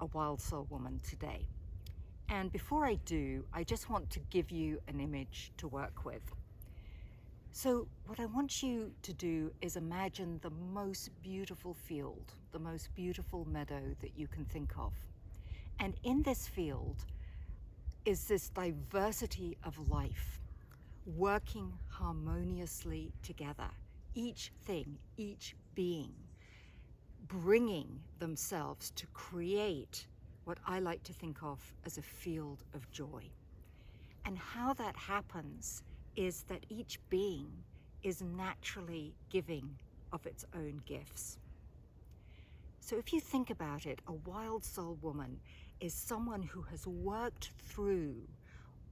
a wild soul woman today. And before I do, I just want to give you an image to work with. So what I want you to do is imagine the most beautiful field, the most beautiful meadow that you can think of. And in this field is this diversity of life working harmoniously together. Each thing, each being, bringing themselves to create what I like to think of as a field of joy. And how that happens is that each being is naturally giving of its own gifts. So if you think about it, a wild soul woman is someone who has worked through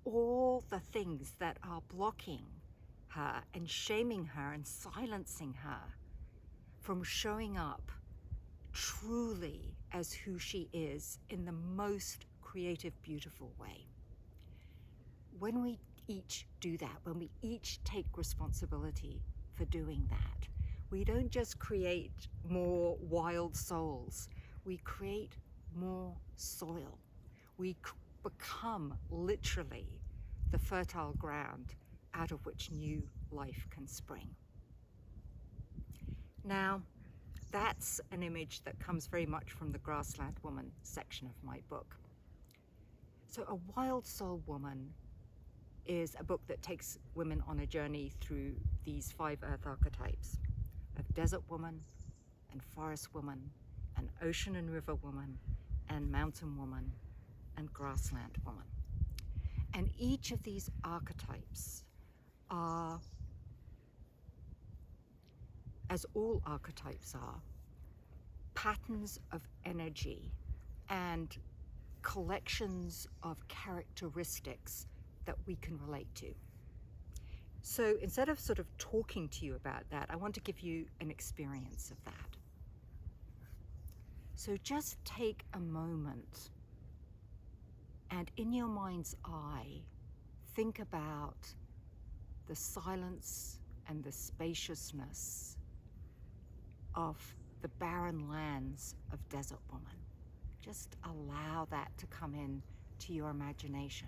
all the things that are blocking her and shaming her and silencing her from showing up truly as who she is in the most creative, beautiful way. When we each do that, when we each take responsibility for doing that, we don't just create more wild souls, we create more soil. We become literally the fertile ground out of which new life can spring. Now, that's an image that comes very much from the Grassland Woman section of my book. So a wild soul woman is a book that takes women on a journey through these 5 earth archetypes of desert woman and forest woman and ocean and river woman and mountain woman and grassland woman. And each of these archetypes are, as all archetypes are, patterns of energy and collections of characteristics that we can relate to. So instead of sort of talking to you about that, I want to give you an experience of that. So just take a moment and in your mind's eye, think about the silence and the spaciousness of the barren lands of Desert Woman. Just allow that to come in to your imagination.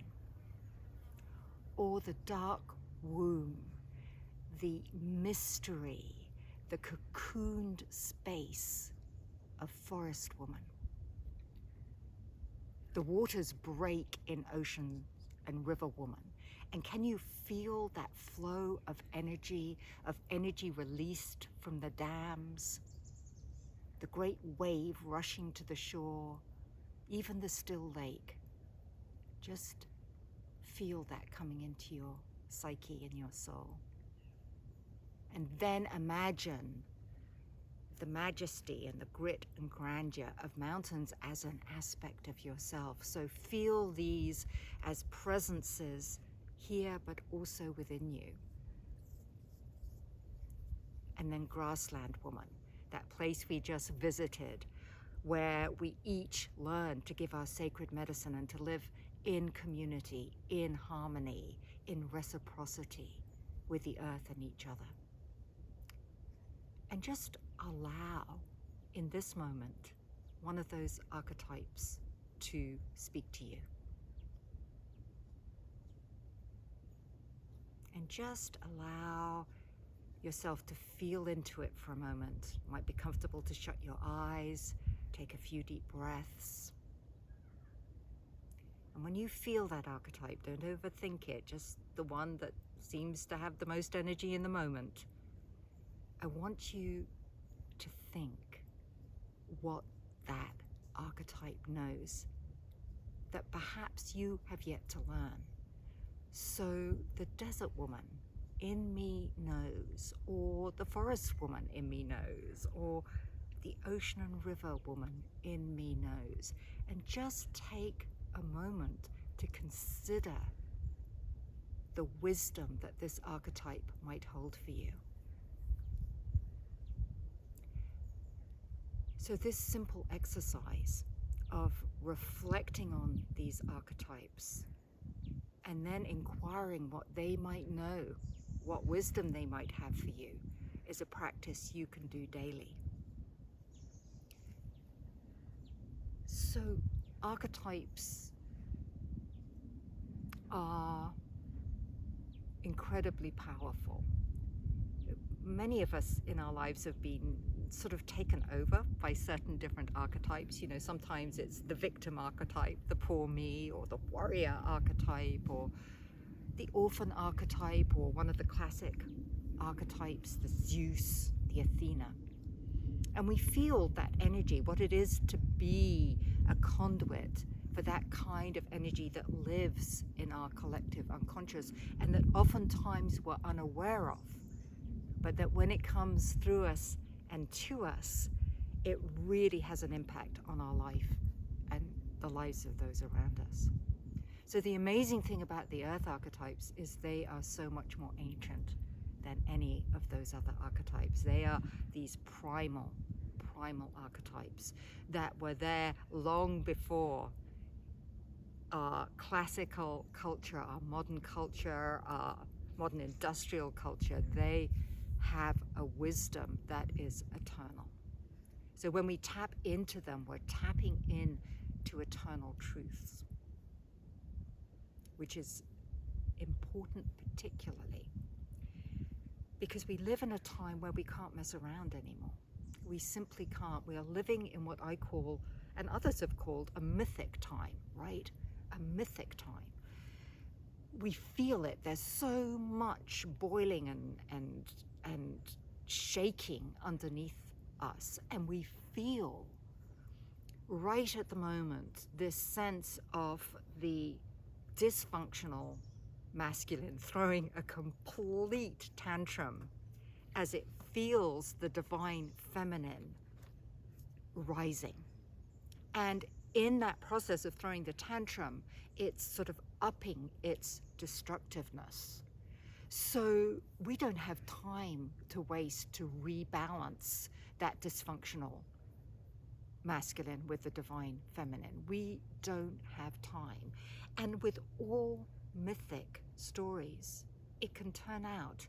Or the dark womb, the mystery, the cocooned space of Forest Woman. The waters break in Ocean and River Woman. And can you feel that flow of energy released from the dams, the great wave rushing to the shore, even the still lake? Just feel that coming into your psyche and your soul. And then imagine the majesty and the grit and grandeur of mountains as an aspect of yourself. So feel these as presences here, but also within you. And then Grassland Woman, that place we just visited, where we each learn to give our sacred medicine and to live in community, in harmony, in reciprocity with the earth and each other. And just allow, in this moment, one of those archetypes to speak to you. And just allow yourself to feel into it for a moment. It might be comfortable to shut your eyes, take a few deep breaths. And when you feel that archetype, don't overthink it, just the one that seems to have the most energy in the moment. I want you to think what that archetype knows that perhaps you have yet to learn. So the desert woman in me knows, or the forest woman in me knows, or the ocean and river woman in me knows. And just take a moment to consider the wisdom that this archetype might hold for you. So this simple exercise of reflecting on these archetypes and then inquiring what they might know, what wisdom they might have for you, is a practice you can do daily. So archetypes are incredibly powerful. Many of us in our lives have been sort of taken over by certain different archetypes. You know, sometimes it's the victim archetype, the poor me, or the warrior archetype, or the orphan archetype, or one of the classic archetypes, the Zeus, the Athena. And we feel that energy, what it is to be a conduit for that kind of energy that lives in our collective unconscious, and that oftentimes we're unaware of, but that when it comes through us and to us, it really has an impact on our life and the lives of those around us. So the amazing thing about the Earth archetypes is they are so much more ancient than any of those other archetypes. They are these primal archetypes that were there long before our classical culture, our modern culture, our modern industrial culture. They have a wisdom that is eternal. So when we tap into them, we're tapping into eternal truths, which is important particularly because we live in a time where we can't mess around anymore. We simply can't. We are living in what I call, and others have called, a mythic time, right? A mythic time. We feel it. There's so much boiling and shaking underneath us, and we feel right at the moment this sense of the dysfunctional masculine throwing a complete tantrum as it feels the divine feminine rising. And in that process of throwing the tantrum, it's sort of upping its destructiveness. So we don't have time to waste to rebalance that dysfunctional masculine with the divine feminine. We don't have time. And with all mythic stories, it can turn out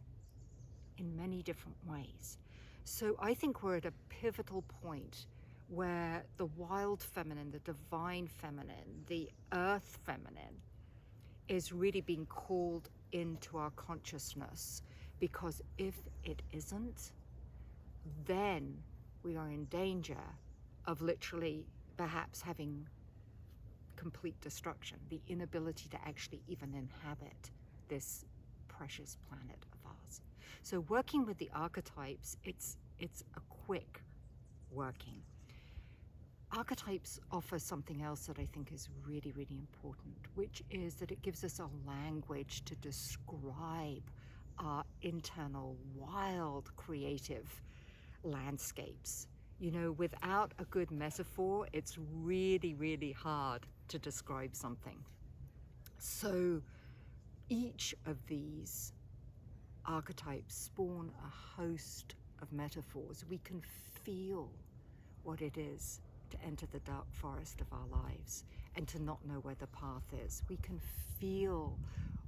in many different ways. So I think we're at a pivotal point where the wild feminine, the divine feminine, the earth feminine is really being called into our consciousness, because if it isn't, then we are in danger of literally perhaps having complete destruction, the inability to actually even inhabit this precious planet of ours. So working with the archetypes, it's a quick working. Archetypes offer something else that I think is really, really important, which is that it gives us a language to describe our internal, wild, creative landscapes. You know, without a good metaphor, it's really, really hard to describe something. So each of these archetypes spawn a host of metaphors. We can feel what it is to enter the dark forest of our lives and to not know where the path is. We can feel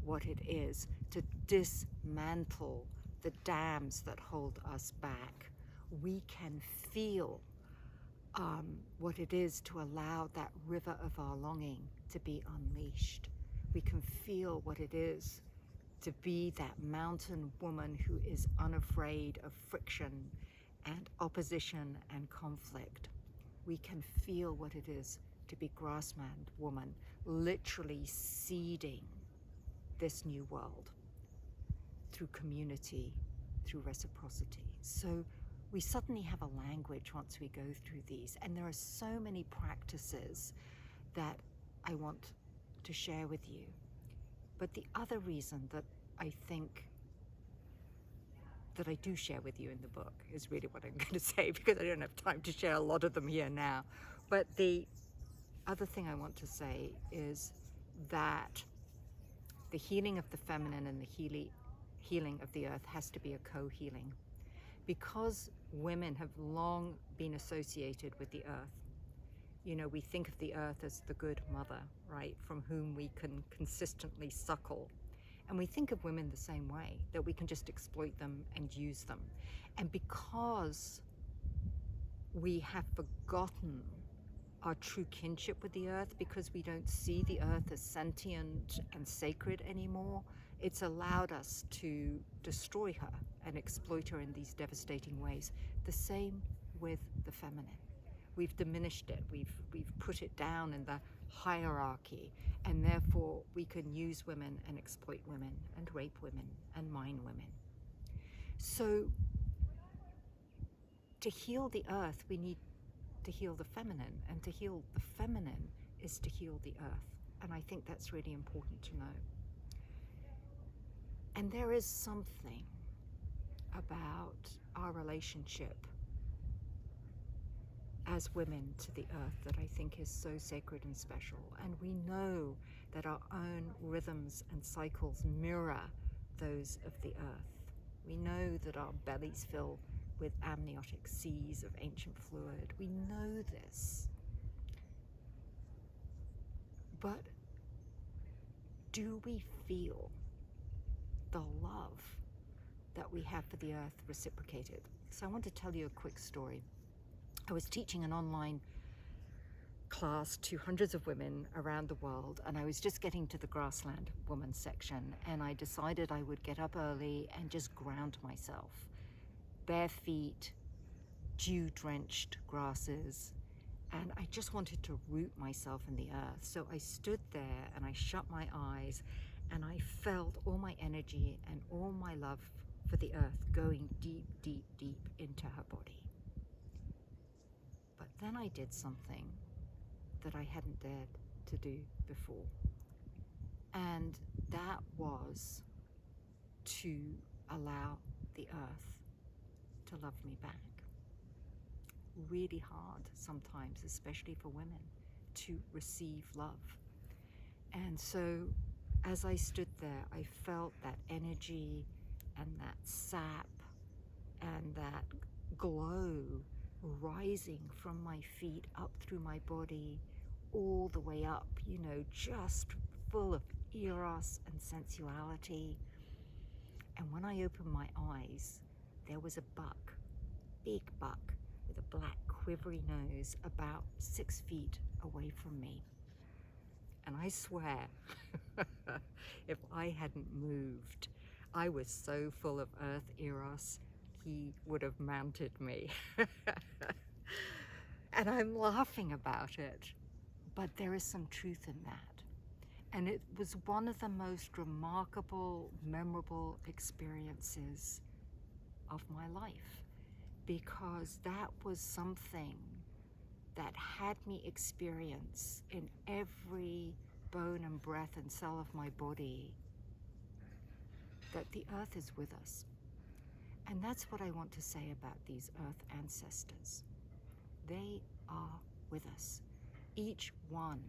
what it is to dismantle the dams that hold us back. We can feel what it is to allow that river of our longing to be unleashed. We can feel what it is to be that mountain woman who is unafraid of friction and opposition and conflict. We can feel what it is to be grassland woman, literally seeding this new world through community, through reciprocity. So we suddenly have a language once we go through these, and there are so many practices that I want to share with you. But the other reason that I think that I do share with you in the book is really what I'm going to say, because I don't have time to share a lot of them here now. But the other thing I want to say is that the healing of the feminine and the healing of the earth has to be a co-healing. Because women have long been associated with the earth, you know, we think of the earth as the good mother, right, from whom we can consistently suckle. And we think of women the same way, that we can just exploit them and use them. And because we have forgotten our true kinship with the earth, because we don't see the earth as sentient and sacred anymore, it's allowed us to destroy her and exploit her in these devastating ways. The same with the feminine. We've diminished it, we've put it down in the hierarchy, and therefore we can use women and exploit women and rape women and mine women. So to heal the earth, we need to heal the feminine, and to heal the feminine is to heal the earth. And I think that's really important to know. And there is something about our relationship as women to the earth that I think is so sacred and special. And we know that our own rhythms and cycles mirror those of the earth. We know that our bellies fill with amniotic seas of ancient fluid. We know this. But do we feel the love that we have for the earth reciprocated? So I want to tell you a quick story. I was teaching an online class to hundreds of women around the world, and I was just getting to the grassland woman section, and I decided I would get up early and just ground myself. Bare feet, dew-drenched grasses, and I just wanted to root myself in the earth. So I stood there and I shut my eyes, and I felt all my energy and all my love for the earth going deep, deep, deep into her body. But then I did something that I hadn't dared to do before. And that was to allow the earth to love me back. Really hard sometimes, especially for women, to receive love. And so as I stood there, I felt that energy and that sap and that glow rising from my feet up through my body, all the way up, just full of eros and sensuality. And when I opened my eyes, there was a buck, big buck, with a black quivery nose about 6 feet away from me. And I swear, if I hadn't moved, I was so full of earth eros, he would have mounted me. And I'm laughing about it, but there is some truth in that. And it was one of the most remarkable, memorable experiences of my life, because that was something that had me experience in every bone and breath and cell of my body that the earth is with us. And that's what I want to say about these earth ancestors. They are with us. Each one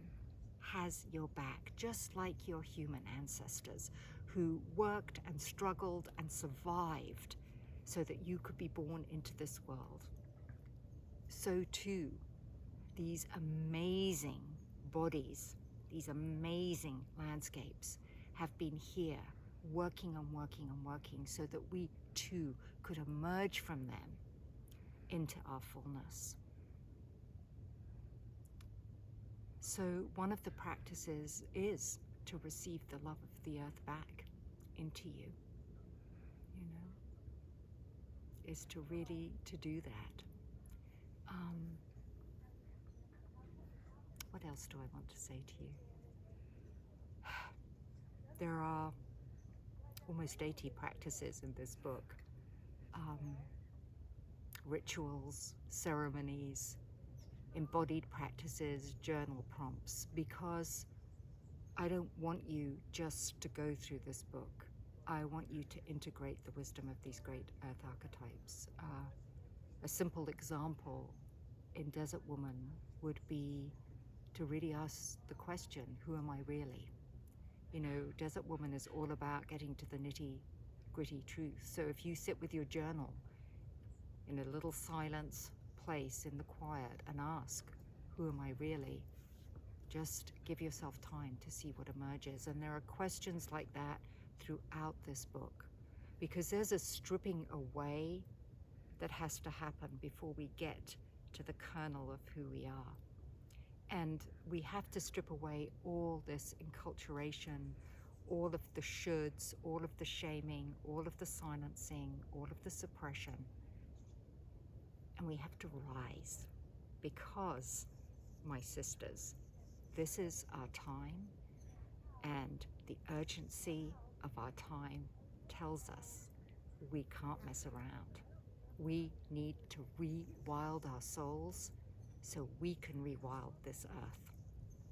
has your back, just like your human ancestors who worked and struggled and survived so that you could be born into this world. So too, these amazing bodies, these amazing landscapes have been here working and working and working so that we too could emerge from them into our fullness. So one of the practices is to receive the love of the earth back into you, is to really to do that. What else do I want to say to you? There are almost 80 practices in this book. Rituals, ceremonies, embodied practices, journal prompts, because I don't want you just to go through this book. I want you to integrate the wisdom of these great earth archetypes. A simple example in Desert Woman would be to really ask the question, who am I really? Desert Woman is all about getting to the nitty-gritty truth. So if you sit with your journal in a little silence place in the quiet and ask, who am I really? Just give yourself time to see what emerges. And there are questions like that throughout this book, because there's a stripping away that has to happen before we get to the kernel of who we are. And we have to strip away all this enculturation, all of the shoulds, all of the shaming, all of the silencing, all of the suppression. And we have to rise because, my sisters, this is our time, and the urgency of our time tells us we can't mess around. We need to rewild our souls so we can rewild this earth.